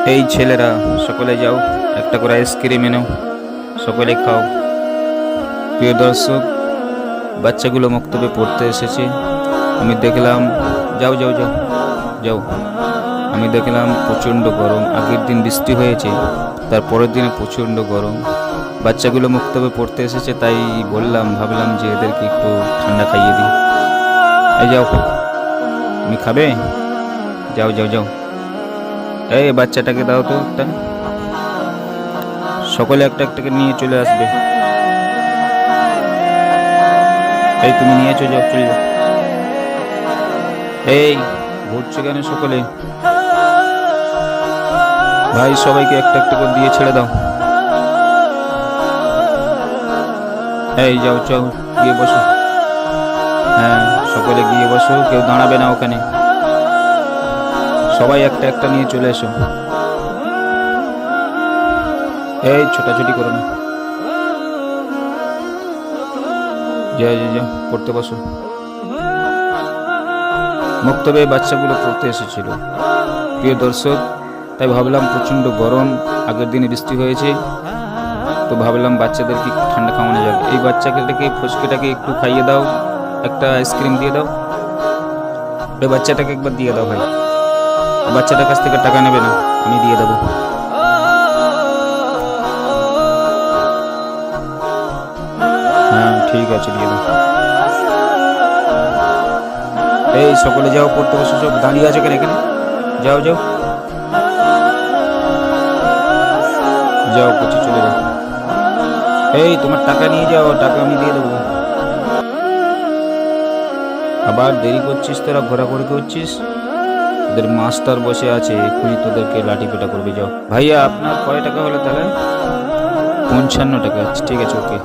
এই ছেলেরা সকলে যাও, একটা করে আইসক্রিম এনো, সকলে খাও। প্রিয় দর্শক, বাচ্চাগুলো মক্তবে পড়তে এসেছে। আমি দেখলাম, যাও যাও যাও যাও, আমি দেখলাম প্রচণ্ড গরম। আগের দিন বৃষ্টি হয়েছে, তার পরের দিনে প্রচণ্ড গরম। বাচ্চাগুলো মক্তবে পড়তে এসেছে, তাই ভাবলাম যে এদেরকে একটু ঠান্ডা খাইয়ে দিই। এই যাও, তুমি খাবে? যাও যাও যাও, এই বাচ্চাটাকে দাও তো একটা। সকলে একটা একটাকে নিয়ে চলে আসবে। এই তুমি নিয়ে চলে যাও, চলে যাও। এই ঘুরছে কেন সকলে? ভাই, সবাইকে একটা একটা করে দিয়ে ছেড়ে দাও। এই যাও, যাও, গিয়ে বসো। হ্যাঁ, সকলে গিয়ে বসো, কেউ দাঁড়াবে না ওখানে। সবাই একটা একটা নিয়ে চলে এসো। এই ছোটাছুটি করো না। যাও যাও যাও, পড়তে বসো। মক্তবে বাচ্চাগুলো পড়তে এসেছিল। প্রিয় দর্শক, তাই ভাবলাম প্রচণ্ড গরম, আগের দিনে বৃষ্টি হয়েছে, তো ভাবলাম বাচ্চাদেরকে একটু ঠান্ডা খাওয়ানো যাবে। এই বাচ্চাটাকে, ফসকেটাকে একটু খাইয়ে দাও, একটা আইসক্রিম দিয়ে দাও। ওই বাচ্চাটাকে একবার দিয়ে দাও ভাই। বাচ্চাটার কাছ থেকে টাকা নেবে না, আমি দিয়ে দেবো। হ্যাঁ ঠিক আছে, দিয়ে দাও। এই সকলে যাও, পড়তে বসে। সব দাঁড়িয়ে আছো কেন এখানে? যাও যাও যাও, কিছু চলে যাও। এই তোমার টাকা নিয়ে যাও, টাকা আমি দিয়ে দেবো। আবার দেরি করছিস, তোরা ঘোরাঘুরি করছিস। তোদের মাস্টার বসে আছে, এক্ষুনি তোদেরকে লাঠি পেটা করবে। যাও ভাইয়া, আপনার কয় টাকা হলো তাহলে? 55 টাকা। ঠিক আছে, ওকে।